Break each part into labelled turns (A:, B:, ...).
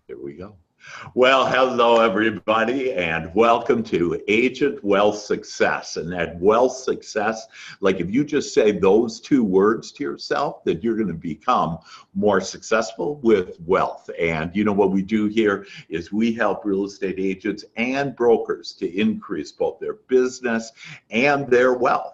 A: There we go. Well, hello, everybody, and welcome to Agent Wealth Success. And that wealth success, like if you just say those two words to yourself, that you're going to become more successful with wealth. And you know what we do here is we help real estate agents and brokers to increase both their business and their wealth.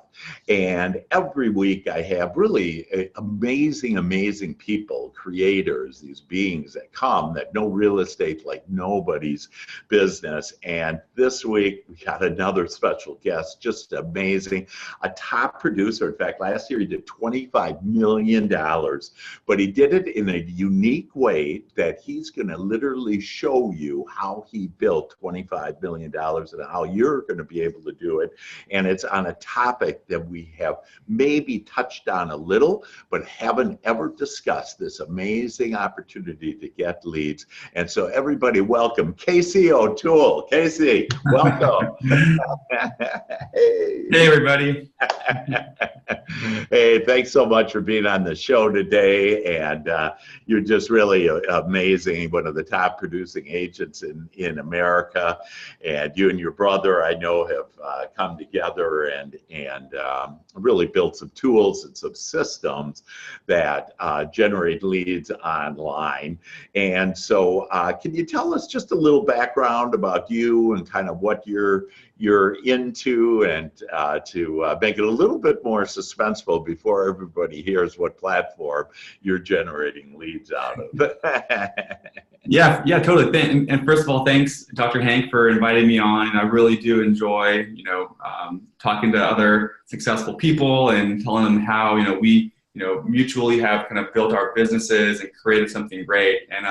A: And every week I have really amazing people, creators, these beings that come that know real estate like nobody's business. And this week we got another special guest, just amazing, a top producer. In fact, last year he did $25 million, but he did it in a unique way that he's going to literally show you how he built $25 million and how you're going to be able to do it. And it's on a topic that we have maybe touched on a little, but haven't ever discussed, this amazing opportunity to get leads. And so everybody welcome Casey O'Toole. Casey, welcome.
B: Hey, everybody.
A: Hey, thanks so much for being on the show today. And you're just really amazing, one of the top producing agents in America. And you and your brother, I know, have come together and really built some tools and some systems that generate leads online. And so can you tell us just a little background about you and kind of what you're into, and to make it a little bit more suspenseful before everybody hears what platform you're generating leads out of?
B: Yeah, totally. And first of all, thanks, Dr. Hank, for inviting me on. And I really do enjoy, talking to other successful people and telling them how, we, mutually have kind of built our businesses and created something great. And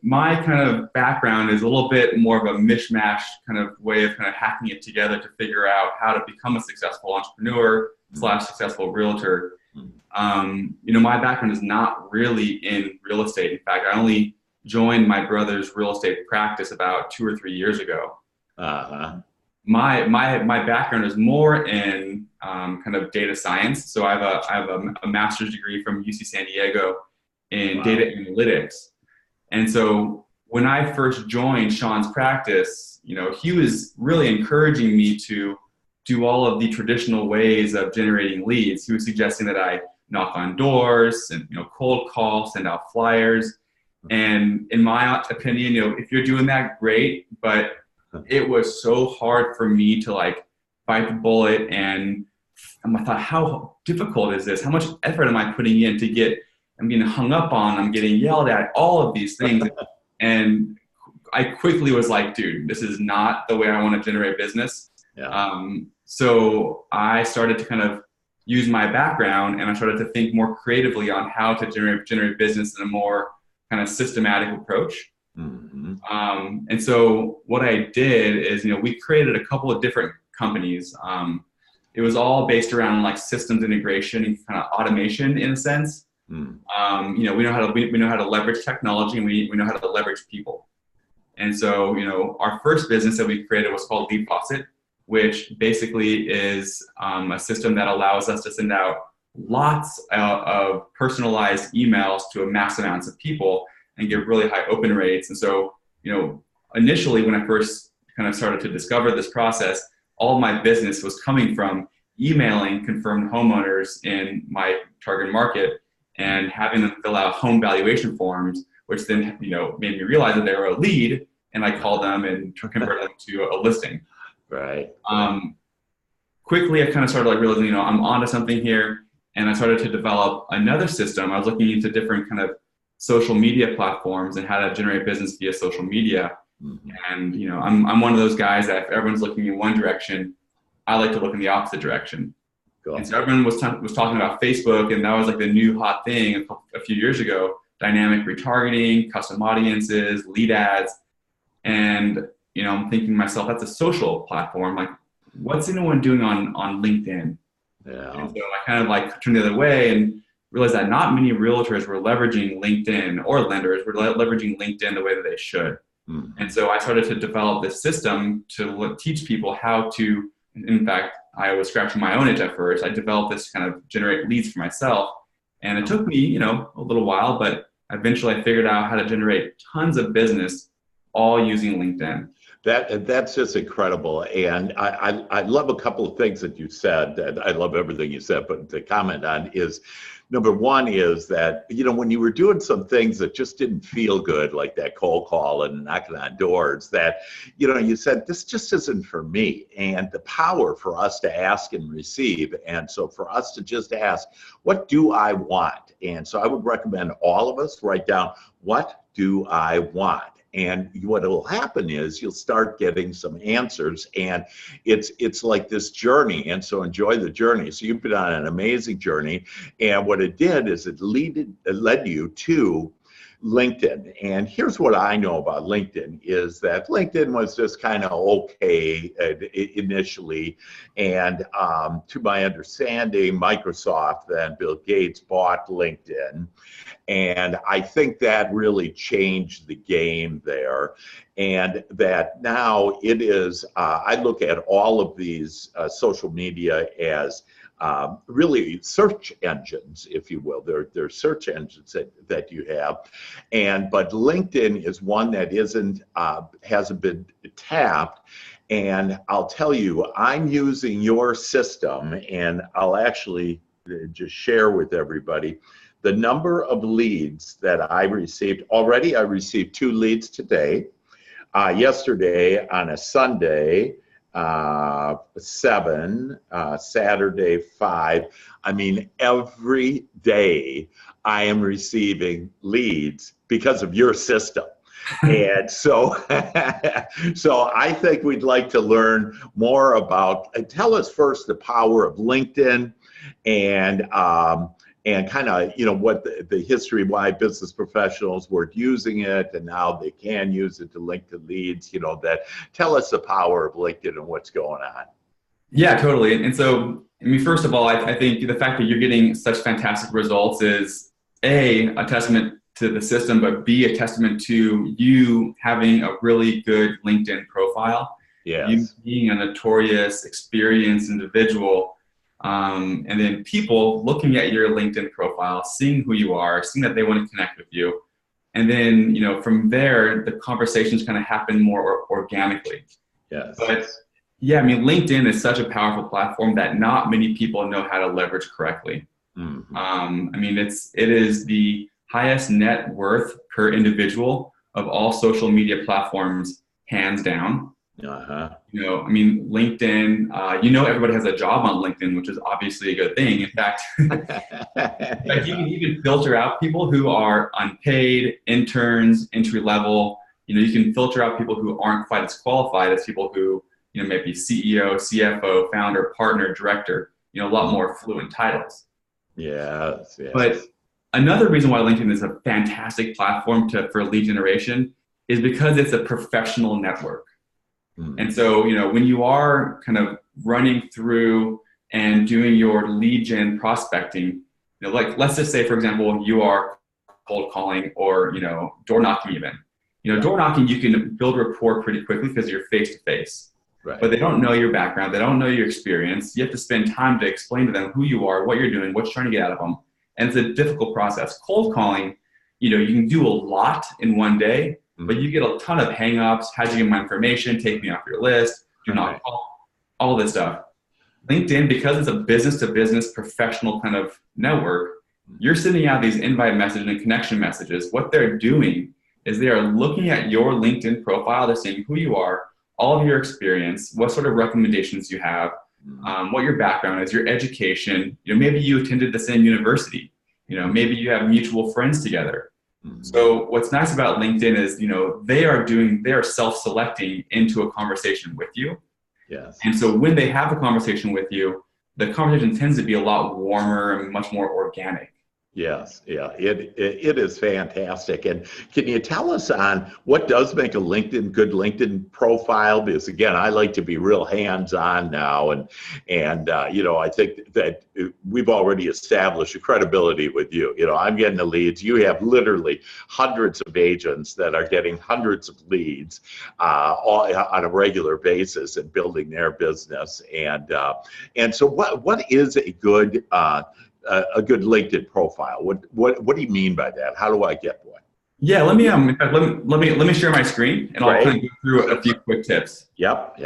B: my kind of background is a little bit more of a mishmash kind of way of kind of hacking it together to figure out how to become a successful entrepreneur / successful realtor. My background is not really in real estate. In fact, I only joined my brother's real estate practice about 2 or 3 years ago. My background is more in kind of data science. So I have a master's degree from UC San Diego in data analytics. And so when I first joined Sean's practice, he was really encouraging me to do all of the traditional ways of generating leads. He was suggesting that I knock on doors and cold call, send out flyers. And in my opinion, if you're doing that, great. But it was so hard for me to bite the bullet. And I thought, how difficult is this? How much effort am I putting in to get? I'm getting hung up on. I'm getting yelled at. All of these things. And I quickly was like, dude, this is not the way I want to generate business. So I started to kind of use my background, and I started to think more creatively on how to generate business in a more kind of systematic approach. And so what I did is, we created a couple of different companies. It was all based around systems integration and kind of automation in a sense. We know how to leverage technology, and we know how to leverage people. And so, our first business that we created was called Lead Faucet, which basically is a system that allows us to send out lots of personalized emails to a mass amounts of people and get really high open rates. And so, initially when I first kind of started to discover this process, all my business was coming from emailing confirmed homeowners in my target market and having them fill out home valuation forms, which then, made me realize that they were a lead, and I called them and converted them to a listing.
A: Right.
B: Quickly, I kind of started realizing, I'm onto something here, and I started to develop another system. I was looking into different kind of social media platforms and how to generate business via social media. And I'm one of those guys that if everyone's looking in one direction, I like to look in the opposite direction.
A: Cool.
B: And so everyone was talking about Facebook, and that was the new hot thing a few years ago: dynamic retargeting, custom audiences, lead ads. And I'm thinking to myself, that's a social platform. What's anyone doing on LinkedIn?
A: Yeah.
B: And so I kind of turned the other way and realized that not many realtors were leveraging LinkedIn, or lenders were leveraging LinkedIn the way that they should. And so I started to develop this system to teach people how to, in fact, I was scratching my own itch at first. I developed this kind of generate leads for myself. And it took me, a little while, but eventually I figured out how to generate tons of business all using LinkedIn.
A: That's just incredible, and I love a couple of things that you said. And I love everything you said, but to comment on is, number one is that, you know, when you were doing some things that just didn't feel good, like that cold call and knocking on doors, that, you know, you said, this just isn't for me. And the power for us to ask and receive. And so for us to just ask, what do I want? And so I would recommend all of us write down, what do I want? And what will happen is you'll start getting some answers, and it's like this journey. And so enjoy the journey. So you've been on an amazing journey, and what it did is it led you to LinkedIn. And here's what I know about LinkedIn is that LinkedIn was just kind of okay initially. And to my understanding, Microsoft, then Bill Gates, bought LinkedIn. And I think that really changed the game there. And that now it is, I look at all of these social media as really search engines, if you will. They're search engines that you have. But LinkedIn is one that hasn't been tapped. And I'll tell you, I'm using your system, and I'll actually just share with everybody the number of leads that I received. Already, I received 2 leads today. Yesterday on a Sunday, 7, Saturday 5. I mean, every day I am receiving leads because of your system. And so, so I think we'd like to learn more about, tell us first the power of LinkedIn, and kind of, you know, what the history, why business professionals were using it, and now they can use it to link to leads, you know, that tell us the power of LinkedIn and what's going on.
B: Yeah, totally. And so, I mean, first of all, I think the fact that you're getting such fantastic results is a testament to the system, but B, a testament to you having a really good LinkedIn profile.
A: Yes.
B: You being a notorious, experienced individual. And then people looking at your LinkedIn profile, seeing who you are, seeing that they want to connect with you. And then, you know, from there, the conversations kind of happen more organically.
A: Yes.
B: But yeah, I mean, LinkedIn is such a powerful platform that not many people know how to leverage correctly.
A: Mm-hmm.
B: I mean, it is the highest net worth per individual of all social media platforms, hands down.
A: Uh-huh.
B: You know, I mean, LinkedIn, you know, everybody has a job on LinkedIn, which is obviously a good thing. In fact, you can even filter out people who are unpaid, interns, entry level. You know, you can filter out people who aren't quite as qualified as people who, you know, maybe CEO, CFO, founder, partner, director, you know, a lot more fluent titles.
A: Yes, yes.
B: But another reason why LinkedIn is a fantastic platform for lead generation is because it's a professional network. And so, you know, when you are kind of running through and doing your lead gen prospecting, you know, like let's just say, for example, you are cold calling or, you know, door knocking even. You know, door knocking, you can build rapport pretty quickly because you're face to face.
A: Right.
B: But they don't know your background. They don't know your experience. You have to spend time to explain to them who you are, what you're doing, what you're trying to get out of them. And it's a difficult process. Cold calling, you know, you can do a lot in one day. But you get a ton of hang-ups. How'd you get my information? Take me off your list. Do not call. All this stuff. LinkedIn, because it's a business-to-business professional kind of network, you're sending out these invite messages and connection messages. What they're doing is they are looking at your LinkedIn profile. They're seeing who you are, all of your experience, what sort of recommendations you have, what your background is, your education. You know, maybe you attended the same university. You know, maybe you have mutual friends together. So what's nice about LinkedIn is, you know, they are self-selecting into a conversation with you.
A: Yes.
B: And so when they have a conversation with you, the conversation tends to be a lot warmer and much more organic.
A: Yes, yeah, it is fantastic. And can you tell us on what does make a good LinkedIn profile? Because again, I like to be real hands-on now, and you know, I think that we've already established a credibility with you. You know, I'm getting the leads. You have literally hundreds of agents that are getting hundreds of leads all on a regular basis and building their business. And so, what is a good a good LinkedIn profile? What do you mean by that? How do I get one?
B: Yeah, let me in fact, let me share my screen, and I'll kind of go through a few quick tips.
A: Yep.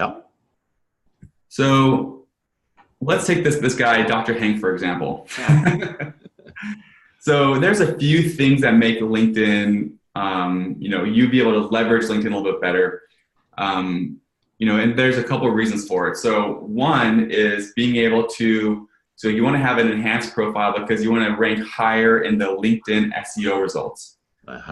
B: So let's take this guy, Dr. Hank, for example. So there's a few things that make LinkedIn, you be able to leverage LinkedIn a little bit better. And there's a couple of reasons for it. So one is being able to, so you want to have an enhanced profile because you want to rank higher in the LinkedIn SEO results.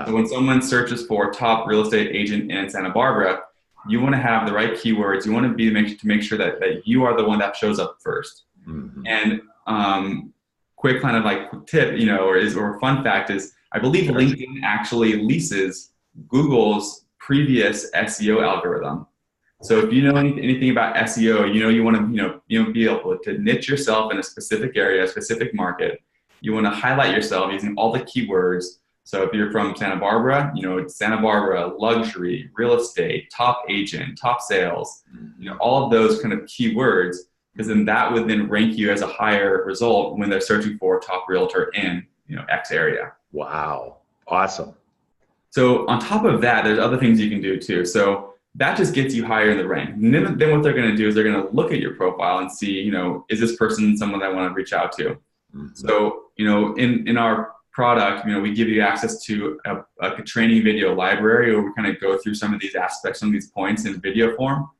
B: So when someone searches for top real estate agent in Santa Barbara, you want to have the right keywords. You want to make sure that you are the one that shows up first. And quick kind of like tip, or fun fact is, I believe LinkedIn actually leases Google's previous SEO algorithm. So if you know anything about SEO, you want to be able to niche yourself in a specific area, a specific market. You want to highlight yourself using all the keywords. So if you're from Santa Barbara, it's Santa Barbara, luxury, real estate, top agent, top sales, all of those kind of keywords, because then that would then rank you as a higher result when they're searching for top realtor in, X area.
A: Wow. Awesome.
B: So on top of that, there's other things you can do too. So that just gets you higher in the rank. And then what they're going to do is they're going to look at your profile and see, is this person someone I want to reach out to? So, in our product, we give you access to a training video library where we kind of go through some of these aspects, some of these points in video form.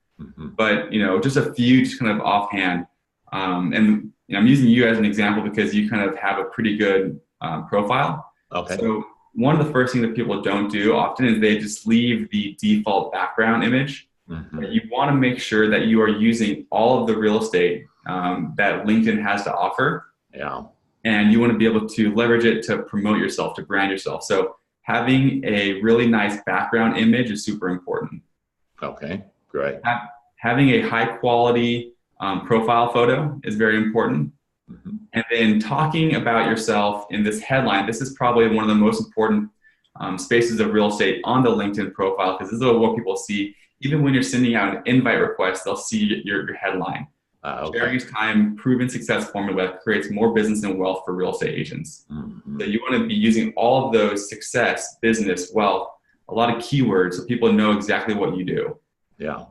B: But, just a few just kind of offhand. And I'm using you as an example because you kind of have a pretty good profile.
A: Okay.
B: So one of the first things that people don't do often is they just leave the default background image. You want to make sure that you are using all of the real estate that LinkedIn has to offer.
A: Yeah. And
B: you want to be able to leverage it to promote yourself, to brand yourself. So having a really nice background image is super important.
A: Okay, great.
B: Having a high quality profile photo is very important. And then talking about yourself in this headline, this is probably one of the most important spaces of real estate on the LinkedIn profile, because this is what people see. Even when you're sending out an invite request, they'll see your headline. Sharing time, proven success formula creates more business and wealth for real estate agents. So you want to be using all of those: success, business, wealth, a lot of keywords so people know exactly what you do. Yeah.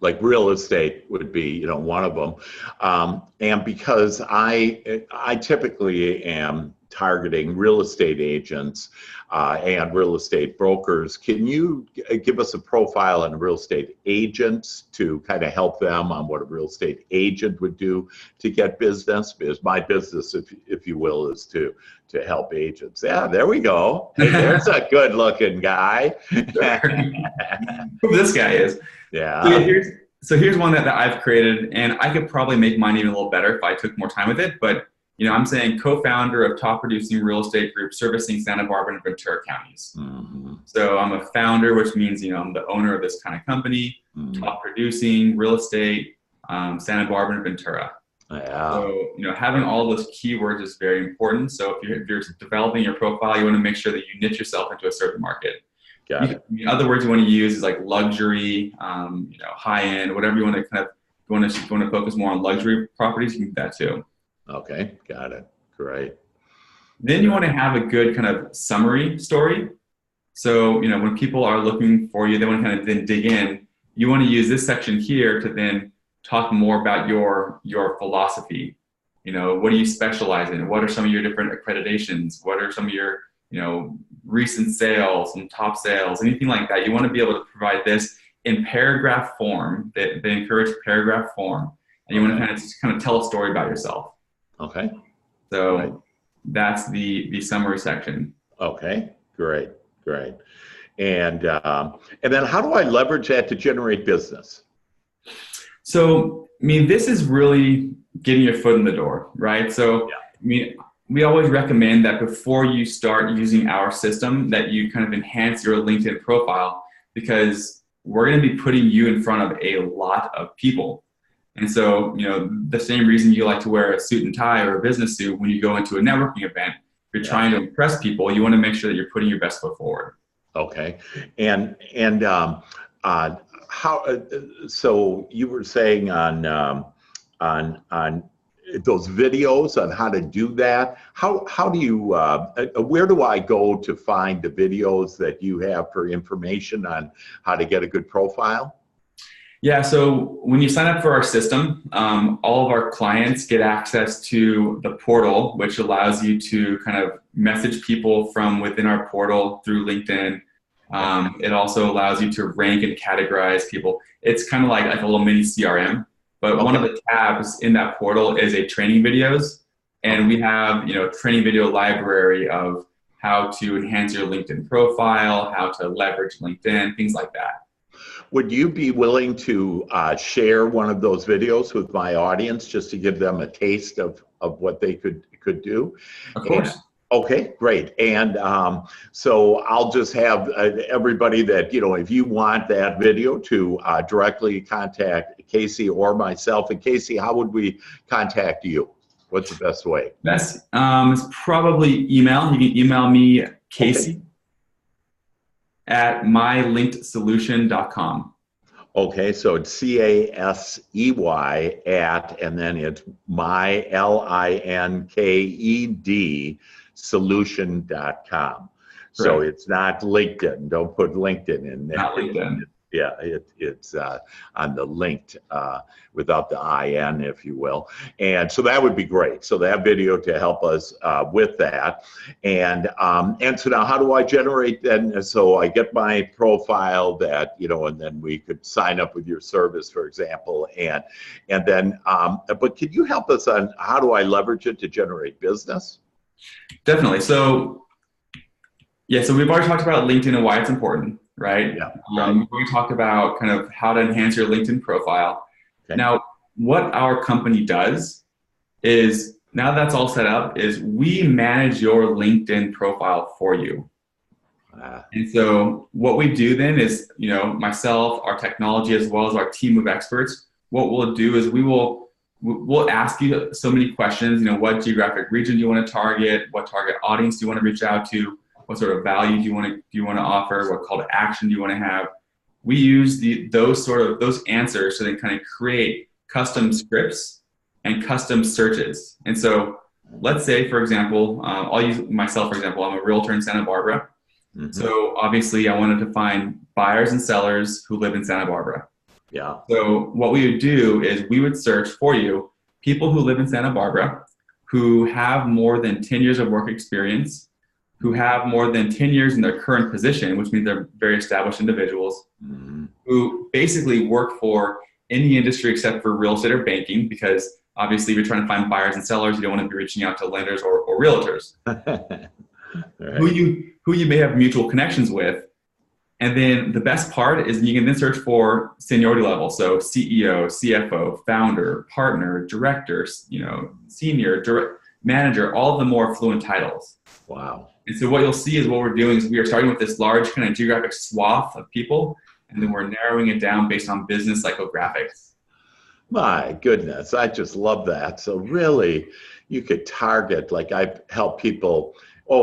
A: Like real estate would be, one of them. And because I typically am targeting real estate agents and real estate brokers, can you give us a profile on real estate agents to kind of help them on what a real estate agent would do to get business? Because my business, if you will, is to help agents. Yeah, there we go. Hey, there's a good looking guy.
B: Who this guy is.
A: Yeah.
B: So here's one that I've created, and I could probably make mine even a little better if I took more time with it. But I'm saying co-founder of top producing real estate group servicing Santa Barbara and Ventura counties. So I'm a founder, which means I'm the owner of this kind of company. Top producing real estate, Santa Barbara and Ventura. So having all those keywords is very important. So if you're developing your profile, you want to make sure that you niche yourself into a certain market. Other words you want to use is like luxury, high end, whatever you want to kind of want to focus more on luxury properties. You can do that too.
A: Okay, got it. Great.
B: Then you want to have a good kind of summary story. So when people are looking for you, they want to kind of then dig in. You want to use this section here to then talk more about your philosophy. What do you specialize in? What are some of your different accreditations? What are some of your recent sales and top sales, anything like that? You want to be able to provide this in paragraph form. They encourage paragraph form, and you want to kind of tell a story about yourself.
A: Okay.
B: So that's the summary section.
A: Okay. Great. And then how do I leverage that to generate business?
B: So this is really getting your foot in the door, right? So we always recommend that before you start using our system, that you kind of enhance your LinkedIn profile, because we're going to be putting you in front of a lot of people. And so, the same reason you like to wear a suit and tie or a business suit when you go into a networking event, if you're trying to impress people, you want to make sure that you're putting your best foot forward.
A: Okay. And how, so you were saying on those videos on how to do that. How do you, where do I go to find the videos that you have for information on how to get a good profile?
B: Yeah, so when you sign up for our system, all of our clients get access to the portal, which allows you to kind of message people from within our portal through LinkedIn. It also allows you to rank and categorize people. It's kind of like a little mini CRM, but one of the tabs in that portal is a training videos. And we have, training video library of how to enhance your LinkedIn profile, how to leverage LinkedIn, things like that.
A: Would you be willing to share one of those videos with my audience just to give them a taste of what they could do?
B: Of course.
A: Okay, great. And so I'll just have everybody that, if you want that video to directly contact Casey or myself. And Casey, how would we contact you? What's the best way?
B: Best is probably email. You can email me, Casey, at mylinkedsolution.com.
A: Okay, so it's CASEY at, and then it's MyLinked solution.com. So it's not LinkedIn. Don't put LinkedIn in there.
B: Not LinkedIn.
A: Yeah, it's on the linked without the IN, if you will. And so that would be great. So that video to help us with that. And so now how do I generate then? So I get my profile that, and then we could sign up with your service, for example. And then, but can you help us on how do I leverage it to generate business?
B: Definitely. So, so we've already talked about LinkedIn and why it's important. Right?
A: Yeah.
B: We talked about kind of how to enhance your LinkedIn profile.
A: Okay.
B: Now, what our company does is, now that's all set up, is we manage your LinkedIn profile for you. And so what we do then is, myself, our technology, as well as our team of experts, what we'll do is we'll ask you so many questions. What geographic region do you want to target? What target audience do you want to reach out to? What sort of value do you want to offer? What call to action do you want to have? We use those answers to then kind of create custom scripts and custom searches. And so let's say, for example, I'll use myself, for example, I'm a realtor in Santa Barbara. Mm-hmm. So obviously I wanted to find buyers and sellers who live in Santa Barbara.
A: Yeah.
B: So what we would do is we would search for you people who live in Santa Barbara, who have more than 10 years of work experience, who have more than 10 years in their current position, which means they're very established individuals, who basically work for any industry except for real estate or banking, because obviously if you're trying to find buyers and sellers, you don't want to be reaching out to lenders or realtors. Right. Who you may have mutual connections with. And then the best part is you can then search for seniority level. So CEO, CFO, founder, partner, director, senior, manager, all of the more fluent titles.
A: Wow.
B: And so what you'll see is what we're doing is we are starting with this large kind of geographic swath of people, and then we're narrowing it down based on business psychographics.
A: My goodness, I just love that. So really, you could target, like I've helped people,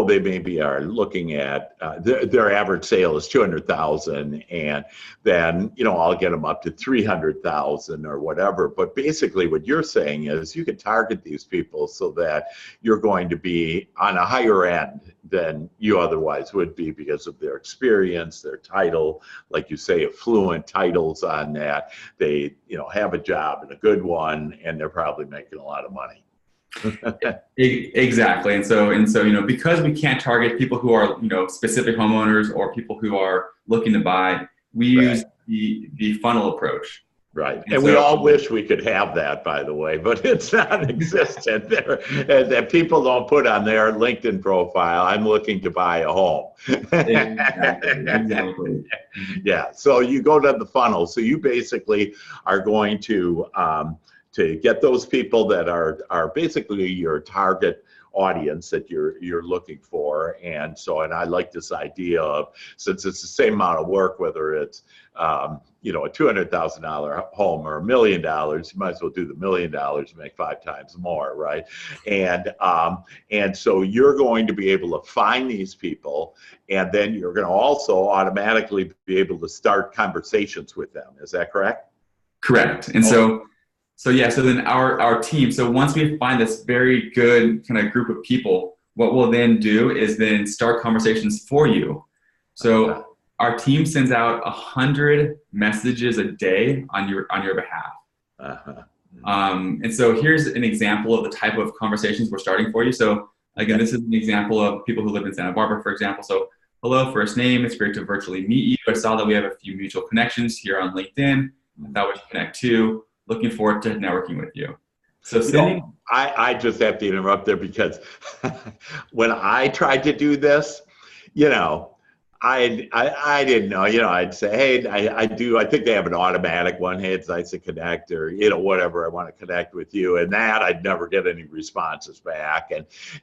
A: they maybe are looking at their average sale is 200,000, and then I'll get them up to 300,000 or whatever. But basically, what you're saying is you can target these people so that you're going to be on a higher end than you otherwise would be because of their experience, their title, like you say, affluent titles on that. They have a job and a good one, and they're probably making a lot of money.
B: Exactly. And so, because we can't target people who are, specific homeowners or people who are looking to buy, we use the funnel approach.
A: Right. And we all wish we could have that, by the way, but it's not existent there. That people don't put on their LinkedIn profile, I'm looking to buy a home.
B: Exactly.
A: Yeah. So you go to the funnel. So you basically are going to get those people that are basically your target audience that you're looking for. And I like this idea of, since it's the same amount of work, whether it's a $200,000 home or $1 million, you might as well do the $1 million and make 5 times more, right? And so you're going to be able to find these people, and then you're going to also automatically be able to start conversations with them. Is that correct?
B: Correct. And so So yeah, so then our team, so once we find this very good kind of group of people, what we'll then do is then start conversations for you. So our team sends out 100 messages a day on your behalf.
A: Uh-huh.
B: And so here's an example of the type of conversations we're starting for you. So again, this is an example of people who live in Santa Barbara, for example. So hello, first name. It's great to virtually meet you. I saw that we have a few mutual connections here on LinkedIn. I thought we should connect too. Looking forward to networking with you. So sending.
A: I just have to interrupt there because when I tried to do this, I didn't know, I'd say, hey, I think they have an automatic one. Hey, it's nice to connect, or, whatever, I want to connect with you. And that I'd never get any responses back.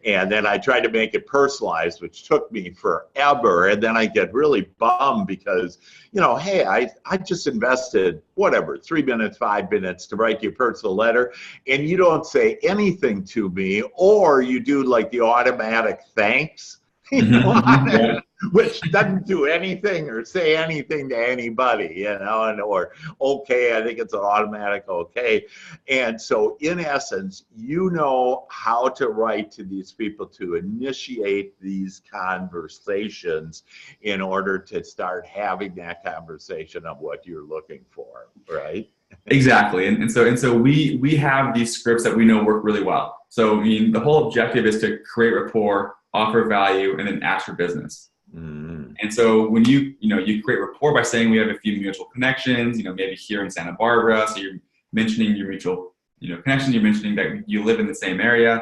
A: And then I tried to make it personalized, which took me forever. And then I get really bummed because, hey, I just invested, whatever, 3 minutes, 5 minutes to write you a personal letter. And you don't say anything to me, or you do like the automatic thanks. Which doesn't do anything or say anything to anybody, or okay, I think it's an automatic okay. And so in essence, how to write to these people to initiate these conversations in order to start having that conversation of what you're looking for, right?
B: Exactly. And so we have these scripts that we know work really well. So I mean, the whole objective is to create rapport, offer value, and then ask for business. Mm-hmm. And so when you create rapport by saying we have a few mutual connections, maybe here in Santa Barbara, so you're mentioning your mutual connection, you're mentioning that you live in the same area.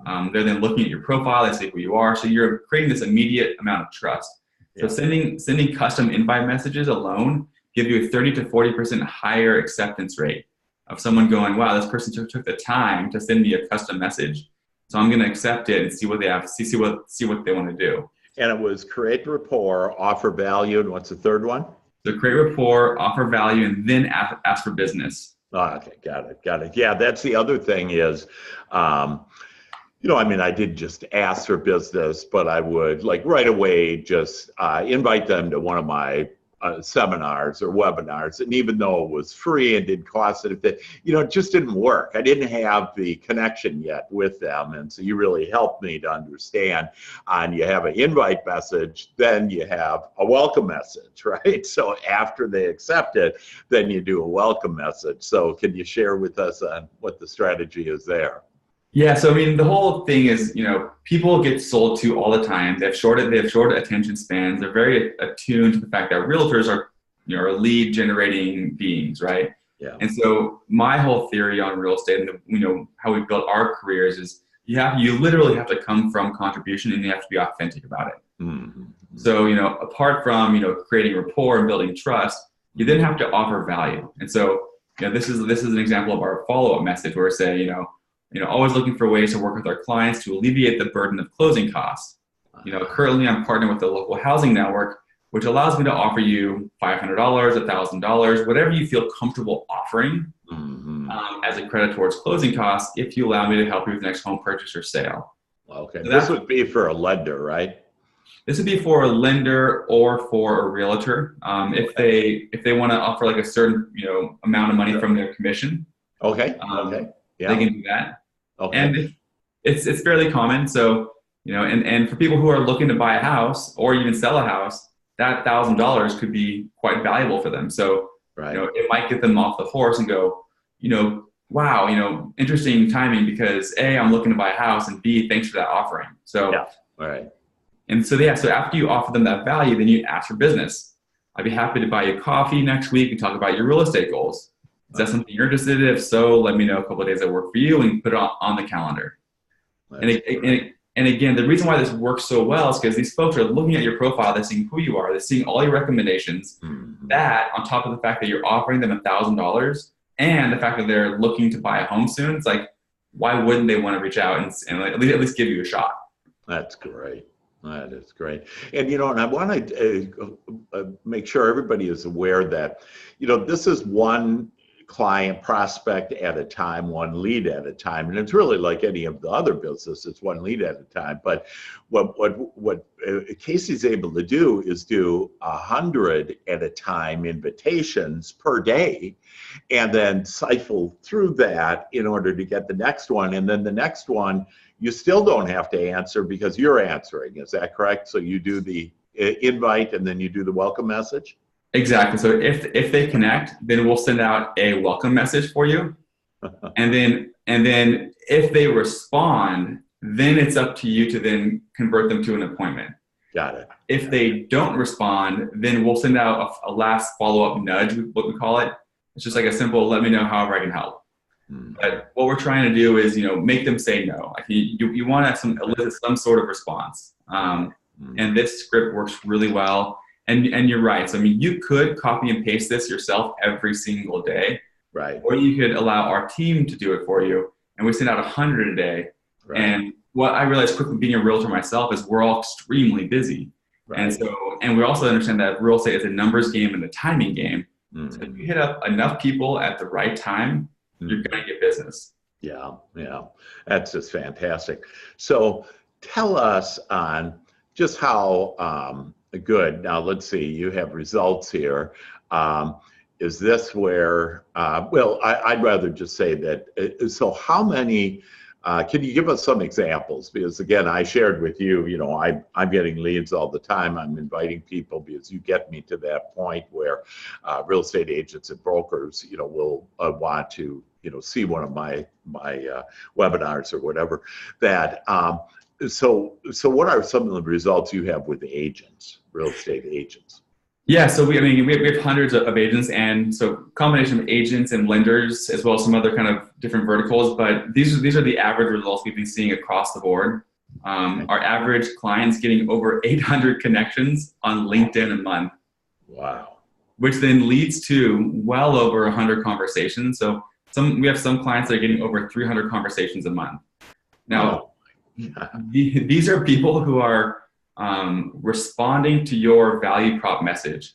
B: They're then looking at your profile, they see who you are, so you're creating this immediate amount of trust. So sending custom invite messages alone give you a 30 to 40% higher acceptance rate of someone going, wow, this person took the time to send me a custom message. So I'm going to accept it and see what they have, see what they want to do.
A: And it was create rapport, offer value, and what's the third one?
B: So create rapport, offer value, and then ask for business.
A: Oh, okay, got it. Yeah, that's the other thing is, I didn't just ask for business, but I would right away just invite them to one of my seminars or webinars. And even though it was free and didn't cost anything, it just didn't work. I didn't have the connection yet with them. And so you really helped me to understand. And you have an invite message, then you have a welcome message, right? So after they accept it, then you do a welcome message. So can you share with us on what the strategy is there?
B: Yeah, so I mean, the whole thing is, people get sold to all the time. They have short attention spans. They're very attuned to the fact that realtors are, are lead generating beings, right?
A: Yeah. And
B: so my whole theory on real estate and how we built our careers is you literally have to come from contribution and you have to be authentic about it. Mm-hmm. So apart from creating rapport and building trust, you then have to offer value. And so this is an example of our follow-up message where we say always looking for ways to work with our clients to alleviate the burden of closing costs. Currently I'm partnering with the local housing network, which allows me to offer you $500, $1,000, whatever you feel comfortable offering as a credit towards closing costs if you allow me to help you with the next home purchase or sale.
A: Okay, so this would be for a lender, right?
B: This would be for a lender or for a realtor. If they want to offer a certain amount of money from their commission.
A: Okay.
B: Yeah. They can do that.
A: Okay.
B: And it's fairly common. So, and for people who are looking to buy a house or even sell a house, that $1,000 could be quite valuable for them. So,
A: right.
B: It might get them off the horse and go, wow, interesting timing because A, I'm looking to buy a house, and B, thanks for that offering. So,
A: yeah. All right.
B: And so, so after you offer them that value, then you ask for business. I'd be happy to buy you coffee next week and talk about your real estate goals. Is that something you're interested in? If so, let me know a couple of days that work for you and put it on the calendar. And again, the reason why this works so well is because these folks are looking at your profile, they're seeing who you are, they're seeing all your recommendations. Mm-hmm. That, on top of the fact that you're offering them $1,000 and the fact that they're looking to buy a home soon, it's why wouldn't they want to reach out and at least give you a shot?
A: That's great. That is great. And, and I want to make sure everybody is aware that, this is one client prospect at a time, one lead at a time. And it's really like any of the other businesses, it's one lead at a time. But what Casey's able to do is do 100 at a time invitations per day, and then siphon through that in order to get the next one. And then the next one, you still don't have to answer because you're answering. Is that correct? So you do the invite and then you do the welcome message?
B: Exactly. So if they connect, then we'll send out a welcome message for you. And then if they respond, then it's up to you to then convert them to an appointment.
A: Got it.
B: If they don't respond, then we'll send out a last follow-up nudge, what we call it. It's just like a simple, let me know however I can help. But what we're trying to do is, make them say no. Like you want to elicit some sort of response. And this script works really well. And you're right. So, you could copy and paste this yourself every single day.
A: Right.
B: Or you could allow our team to do it for you. And we send out 100 a day. Right. And what I realized quickly being a realtor myself is we're all extremely busy. Right. And we also understand that real estate is a numbers game and a timing game. So if you hit up enough people at the right time, you're going to get business.
A: Yeah. That's just fantastic. So tell us on just how good. Now, let's see, you have results here. Is this where, I'd rather just say that, so how many, can you give us some examples? Because again, I shared with you, I'm getting leads all the time. I'm inviting people because you get me to that point where real estate agents and brokers, will want to, see one of my webinars or whatever that, so what are some of the results you have with the agents, real estate agents?
B: Yeah, so we have hundreds of agents, and so combination of agents and lenders, as well as some other kind of different verticals. But these are the average results we've been seeing across the board. Our average client's getting over 800 connections on LinkedIn a month.
A: Wow. Which
B: then leads to well over 100 conversations. So we have some clients that are getting over 300 conversations a month. Now, these are people who are responding to your value prop message,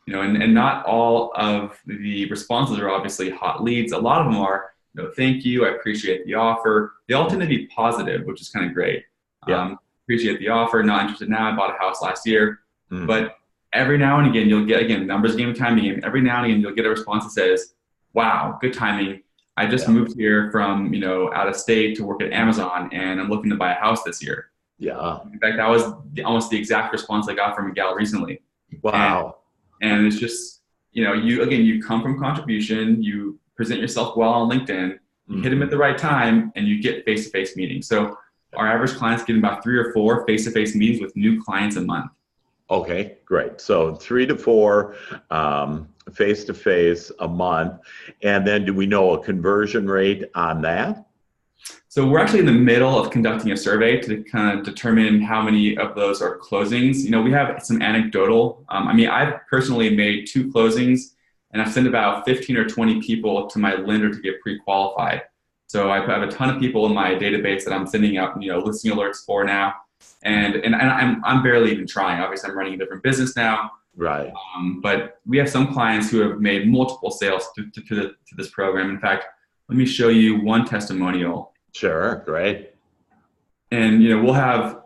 B: and not all of the responses are obviously hot leads. A lot of them are, thank you, I appreciate the offer. They all tend to be positive, which is kind of great. Appreciate the offer, not interested now, I bought a house last year. But every now and again, you'll get, again, numbers game, timing game, every now and again, you'll get a response that says, wow, good timing. I just moved here from, out of state to work at Amazon, and I'm looking to buy a house this year.
A: Yeah.
B: In fact, that was almost the exact response I got from a gal recently.
A: Wow.
B: And it's just, you come from contribution, you present yourself well on LinkedIn, you hit them at the right time, and you get face-to-face meetings. So our average client's getting about 3 or 4 face-to-face meetings with new clients a month.
A: Okay, great. So 3 to 4 face-to-face a month. And then do we know a conversion rate on that?
B: So we're actually in the middle of conducting a survey to kind of determine how many of those are closings. We have some anecdotal. I've personally made 2 closings, and I've sent about 15 or 20 people to my lender to get pre-qualified. So I have a ton of people in my database that I'm sending out, listing alerts for now. And I'm barely even trying. Obviously, I'm running a different business now.
A: Right.
B: But we have some clients who have made multiple sales to this program. In fact, let me show you one testimonial.
A: Sure. Great.
B: And we'll have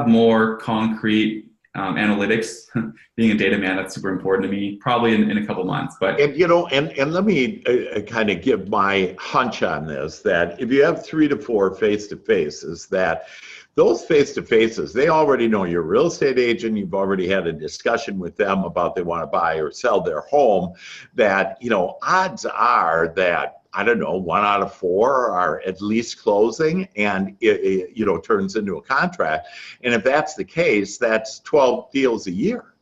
B: more concrete analytics. Being a data man, that's super important to me. Probably in a couple months. But
A: and let me kind of give my hunch on this. That if you have 3 to 4 face-to-faces, that those face-to-faces, they already know you're a real estate agent. You've already had a discussion with them about they want to buy or sell their home. That odds are that, I don't know, 1 out of 4 are at least closing, and it turns into a contract. And if that's the case, that's 12 deals a year,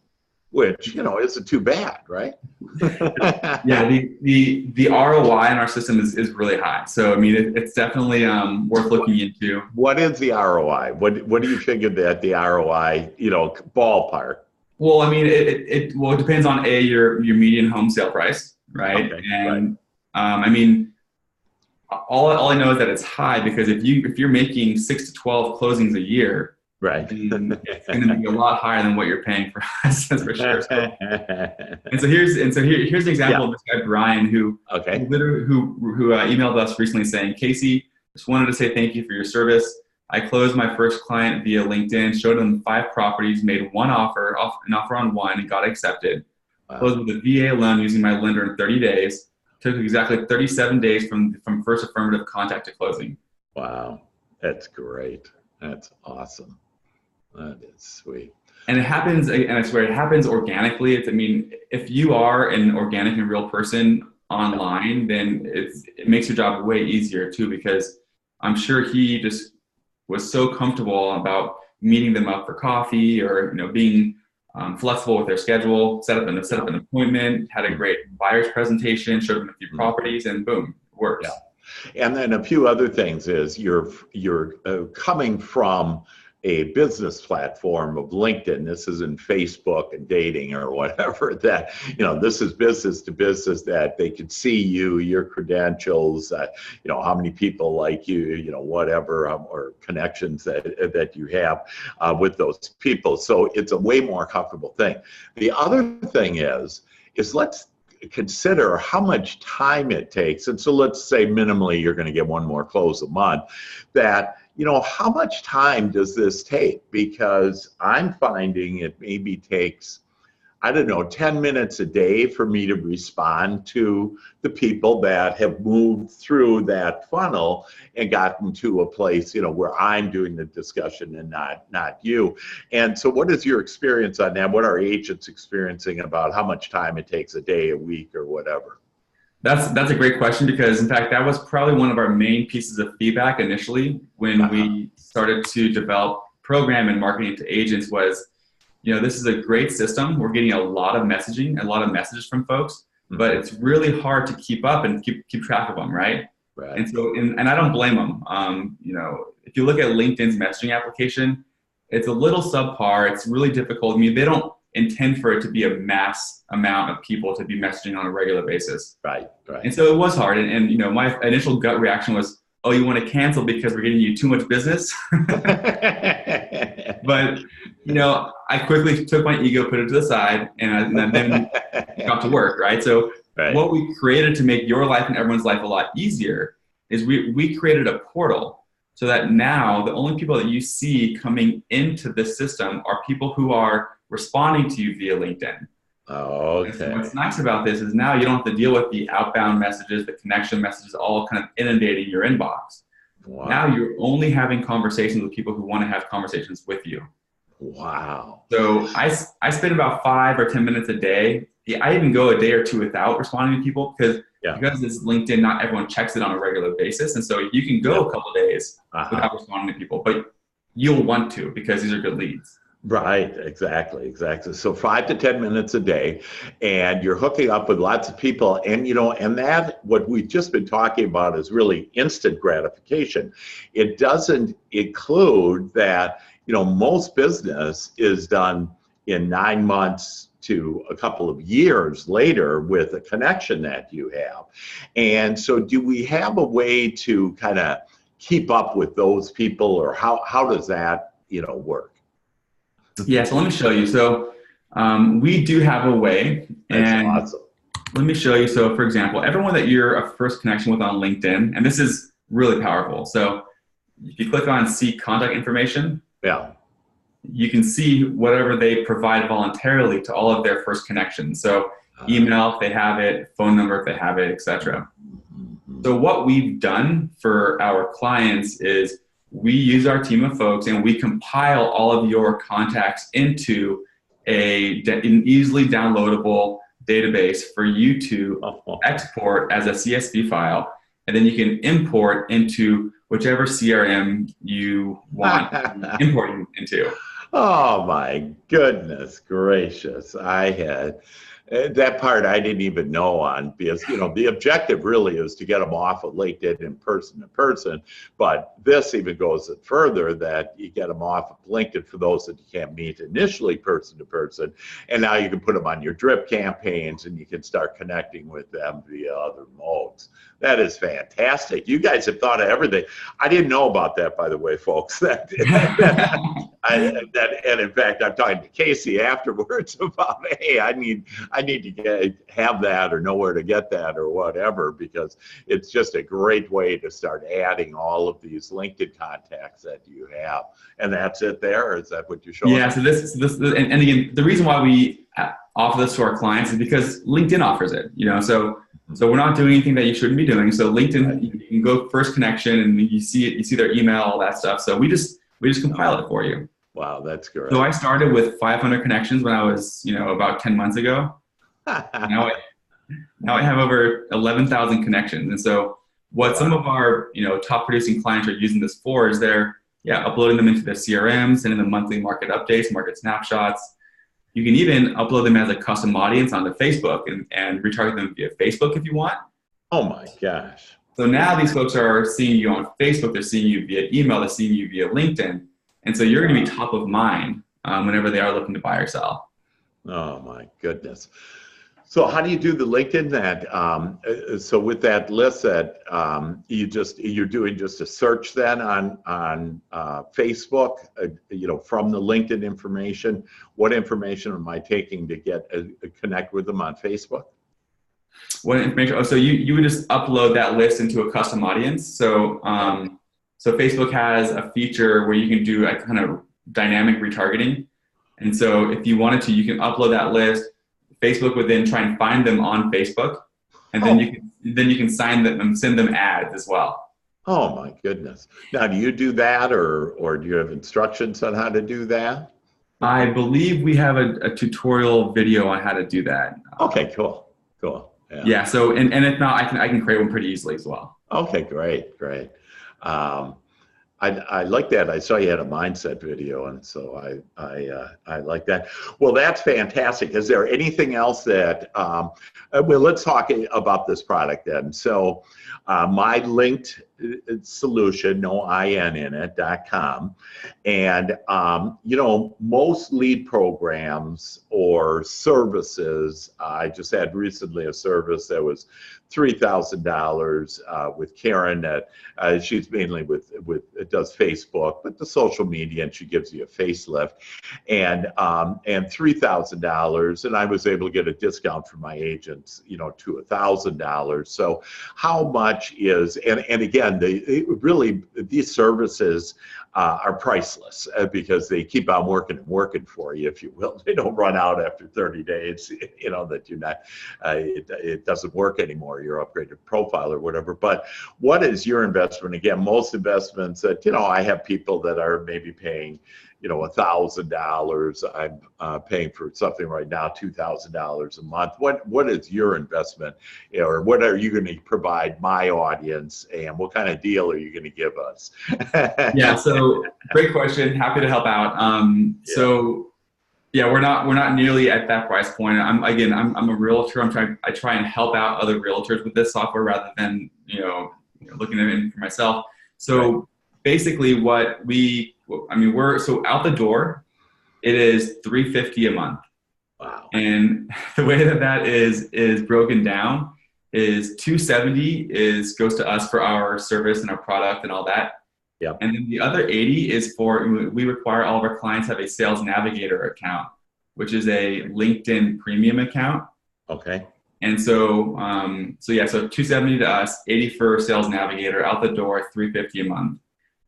A: which isn't too bad, right?
B: Yeah, the ROI in our system is really high. So it's definitely worth looking into.
A: What is the ROI? What do you figure that the ROI, ballpark?
B: Well, it depends on your median home sale price, right?
A: Okay,
B: and right. All I know is that it's high because if you're making 6 to 12 closings a year,
A: Right.
B: And it's going to be a lot higher than what you're paying for us, that's for sure. Here's an example of this guy Brian who emailed us recently saying, Casey, just wanted to say thank you for your service. I closed my first client via LinkedIn, showed them 5 properties, made an offer on 1, and got accepted. Wow. Closed with a VA loan using my lender in 30 days. Took exactly 37 days from first affirmative contact to closing.
A: Wow, that's great. That's awesome. That is sweet.
B: And it happens, and I swear, it happens organically. If you are an organic and real person online, then it makes your job way easier too, because I'm sure he just was so comfortable about meeting them up for coffee, or being flexible with their schedule, set up an appointment, had a great buyer's presentation, showed them a few properties, and boom, it works.
A: Yeah. And then a few other things is you're coming from a business platform of LinkedIn. This isn't Facebook and dating or whatever, that, this is business to business, that they could see you, your credentials, how many people like you, whatever, or connections that you have with those people. So it's a way more comfortable thing. The other thing is let's consider how much time it takes. And so let's say minimally you're going to get 1 more close a month, that how much time does this take? Because I'm finding it maybe takes, 10 minutes a day for me to respond to the people that have moved through that funnel and gotten to a place, where I'm doing the discussion and not you. And so what is your experience on that? What are agents experiencing about how much time it takes a day, a week, or whatever?
B: That's a great question, because in fact, that was probably one of our main pieces of feedback initially when we started to develop program and marketing to agents was, this is a great system. We're getting a lot of messages from folks, but it's really hard to keep up and keep track of them, right?
A: Right.
B: And so, and I don't blame them. If you look at LinkedIn's messaging application, it's a little subpar. It's really difficult. They don't intend for it to be a mass amount of people to be messaging on a regular basis.
A: Right.
B: And so it was hard. And my initial gut reaction was, oh, you want to cancel because we're getting you too much business? But, I quickly took my ego, put it to the side, and then got to work, right? So what we created to make your life and everyone's life a lot easier is we created a portal, so that now the only people that you see coming into this system are people who are responding to you via LinkedIn.
A: Oh, okay.
B: So what's nice about this is now you don't have to deal with the outbound messages, the connection messages, all kind of inundating your inbox. Wow. Now you're only having conversations with people who want to have conversations with you.
A: Wow.
B: So I spend about 5 or 10 minutes a day. I even go a day or 2 without responding to people, because it's LinkedIn, not everyone checks it on a regular basis. And so you can go a couple of days without responding to people, but you'll want to, because these are good leads.
A: Right, exactly. So 5 to 10 minutes a day, and you're hooking up with lots of people, and and that, what we've just been talking about, is really instant gratification. It doesn't include that, most business is done in 9 months to a couple of years later with a connection that you have. And so do we have a way to kind of keep up with those people, or how does that, work?
B: Yeah, so let me show you. So we do have a way. And
A: that's awesome.
B: Let me show you. So for example, everyone that you're a first connection with on LinkedIn, and this is really powerful. So if you click on see contact information, you can see whatever they provide voluntarily to all of their first connections. So email if they have it, phone number if they have it, etc. So what we've done for our clients is we use our team of folks and we compile all of your contacts into an easily downloadable database for you to export as a CSV file, and then you can import into whichever CRM you want importing into.
A: Oh my goodness gracious. I had that part I didn't even know on, because the objective really is to get them off of LinkedIn in person to person, but this even goes further, that you get them off of LinkedIn for those that you can't meet initially person to person, and now you can put them on your drip campaigns and you can start connecting with them via other modes. That is fantastic. You guys have thought of everything. I didn't know about that, by the way, folks. And in fact, I'm talking to Casey afterwards about, hey, I need to have that or know where to get that or whatever, because it's just a great way to start adding all of these LinkedIn contacts that you have. And that's it there? Is that what you're showing?
B: Yeah, so this and again, the reason why we offer this to our clients is because LinkedIn offers it, so we're not doing anything that you shouldn't be doing. So LinkedIn, you can go first connection and you see it, you see their email, all that stuff. So we just compile it for you.
A: Wow, that's great.
B: So I started with 500 connections when I was, about 10 months ago. now I have over 11,000 connections. And so what some of our, top producing clients are using this for is they're uploading them into their CRM, sending them monthly market updates, market snapshots. You can even upload them as a custom audience onto Facebook and retarget them via Facebook if you want.
A: Oh my gosh.
B: So now these folks are seeing you on Facebook, they're seeing you via email, they're seeing you via LinkedIn. And so you're going to be top of mind whenever they are looking to buy or sell.
A: Oh my goodness. So how do you do the LinkedIn that? So with that list that you're doing just a search then on Facebook, from the LinkedIn information. What information am I taking to get connect with them on Facebook?
B: What information? Oh, so you would just upload that list into a custom audience. So so Facebook has a feature where you can do a kind of dynamic retargeting. And so if you wanted to, you can upload that list. Facebook would then try and find them on Facebook, and then you can sign them and send them ads as well.
A: Oh my goodness! Now, do you do that, or do you have instructions on how to do that?
B: I believe we have a tutorial video on how to do that.
A: Okay, cool.
B: Yeah. So and if not, I can create one pretty easily as well.
A: Okay, great. I like that. I saw you had a mindset video, and so I like that. Well, that's fantastic. Is there anything else that? Well, let's talk about this product then. So, my linked solution, no IN in it, .com, and most lead programs or services. I just had recently a service that was $3,000 with Karen that she's mainly with does Facebook, but the social media, and she gives you a facelift, and $3,000, and I was able to get a discount from my agents, to $1,000. So how much is and again, these services are priceless because they keep on working for you, if you will. They don't run out after 30 days, that you're not, it doesn't work anymore, your upgraded profile or whatever. But what is your investment? Again, most investments that, I have people that are maybe paying, $1,000. I'm paying for something right now, $2,000 a month. What is your investment, or what are you going to provide my audience, and what kind of deal are you going to give us?
B: Yeah, so great question. Happy to help out. So yeah, we're not nearly at that price point. I'm a realtor. I try and help out other realtors with this software rather than looking at it for myself. So basically, we're out the door. It is $350 a month.
A: Wow.
B: And the way that is broken down is $270 goes to us for our service and our product and all that.
A: Yep.
B: And then the other 80 is we require all of our clients have a Sales Navigator account, which is a LinkedIn premium account.
A: Okay.
B: And so so $270 to us, 80 for Sales Navigator, out the door, $350 a month.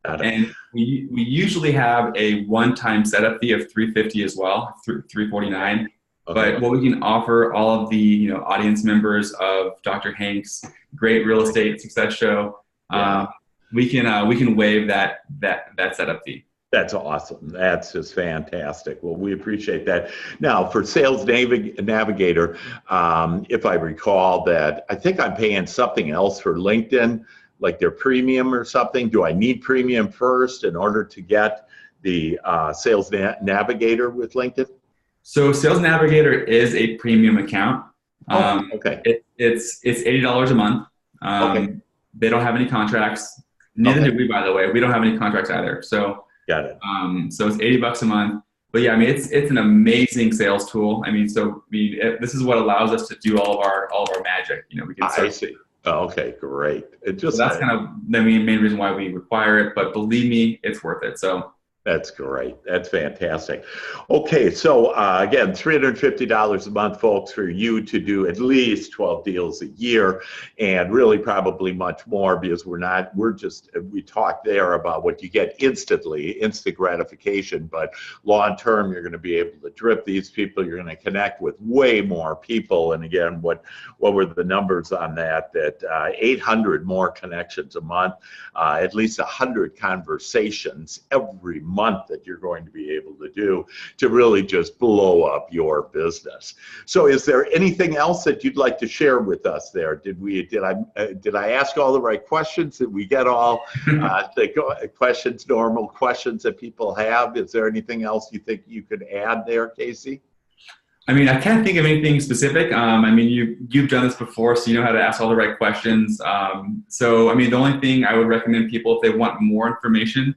B: And we usually have a one-time setup fee of $350 as well, $349. Okay. But what we can offer all of the audience members of Dr. Hank's Great Real Estate Success Show, we can waive that setup fee.
A: That's awesome. That's just fantastic. Well, we appreciate that. Now, for Sales Navigator, if I recall that, I think I'm paying something else for LinkedIn, like their premium or something. Do I need premium first in order to get the Sales Navigator with LinkedIn?
B: So Sales Navigator is a premium account.
A: Okay.
B: It's $80 a month.
A: Okay.
B: They don't have any contracts. Neither do we, by the way. We don't have any contracts either. So
A: got it.
B: So it's $80 a month. But yeah, it's an amazing sales tool. This is what allows us to do all of our magic. We can.
A: I see. Oh, okay, great.
B: So that's kind of the main reason why we require it. But believe me, it's worth it. So
A: That's great. That's fantastic. Okay, so again, $350 a month, folks, for you to do at least 12 deals a year, and really probably much more, because we talked there about what you get instantly, instant gratification, but long term, you're going to be able to drip these people. You're going to connect with way more people. And again, what were the numbers on that? That 800 more connections a month, at least 100 conversations every month that you're going to be able to do to really just blow up your business. So is there anything else that you'd like to share with us there? Did I ask all the right questions? Did we get all the questions, normal questions that people have? Is there anything else you think you could add there, Casey?
B: I mean, I can't think of anything specific. I mean, you've done this before, so you know how to ask all the right questions. So, I mean, the only thing I would recommend people, if they want more information,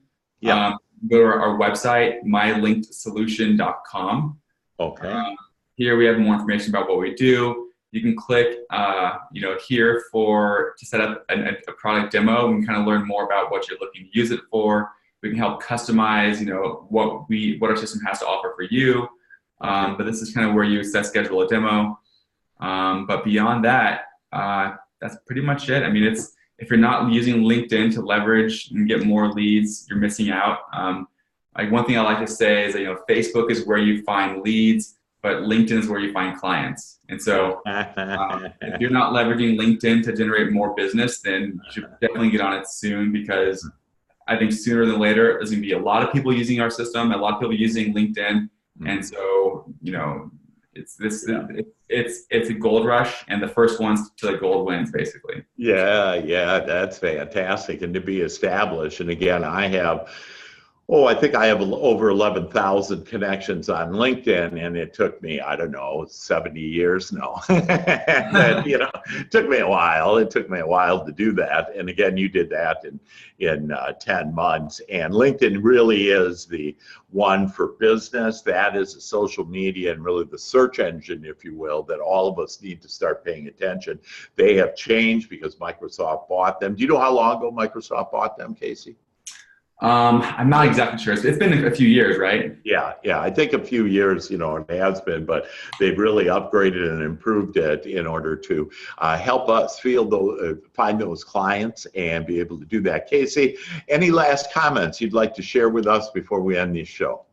B: go to our website, mylinkedsolution.com.
A: Okay.
B: Here we have more information about what we do. You can click, here to set up a product demo and kind of learn more about what you're looking to use it for. We can help customize, what our system has to offer for you. But this is kind of where you schedule a demo. But beyond that, that's pretty much it. I mean, if you're not using LinkedIn to leverage and get more leads, you're missing out. Like one thing I like to say is that, Facebook is where you find leads, but LinkedIn is where you find clients. And so if you're not leveraging LinkedIn to generate more business, then you should definitely get on it soon, because I think sooner than later, there's going to be a lot of people using our system, a lot of people using LinkedIn. And so, it's a gold rush, and the first ones to the gold wins, basically.
A: Yeah, that's fantastic. And to be established. And again, I think I have over 11,000 connections on LinkedIn, and it took me, 70 years. No, and, it took me a while. It took me a while to do that. And again, you did that in 10 months. And LinkedIn really is the one for business. That is a social media and really the search engine, if you will, that all of us need to start paying attention. They have changed because Microsoft bought them. Do you know how long ago Microsoft bought them, Casey?
B: I'm not exactly sure. It's been a few years, right?
A: Yeah. I think a few years, it has been, but they've really upgraded and improved it in order to help us find those clients and be able to do that. Casey, any last comments you'd like to share with us before we end this show?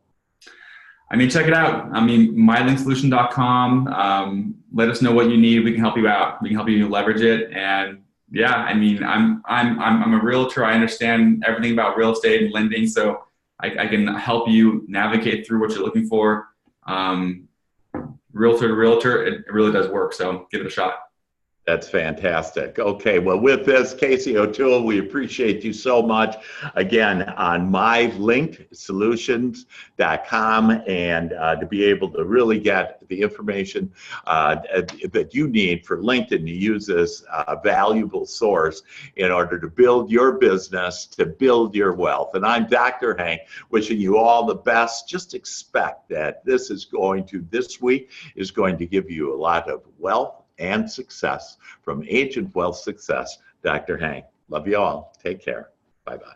B: I mean, check it out. I mean, mylinksolution.com. Let us know what you need. We can help you out. We can help you leverage it. And yeah, I mean, I'm a realtor. I understand everything about real estate and lending, so I can help you navigate through what you're looking for. Realtor to realtor, it really does work. So give it a shot.
A: That's fantastic. Okay, well, with this, Casey O'Toole, we appreciate you so much. Again, on mylinkedsolutions.com, and to be able to really get the information that you need for LinkedIn to use this valuable source in order to build your business, to build your wealth. And I'm Dr. Hank, wishing you all the best. Just expect that this week is going to give you a lot of wealth and success from Agent Wealth Success. Dr. Hank. Love you all. Take care. Bye-bye.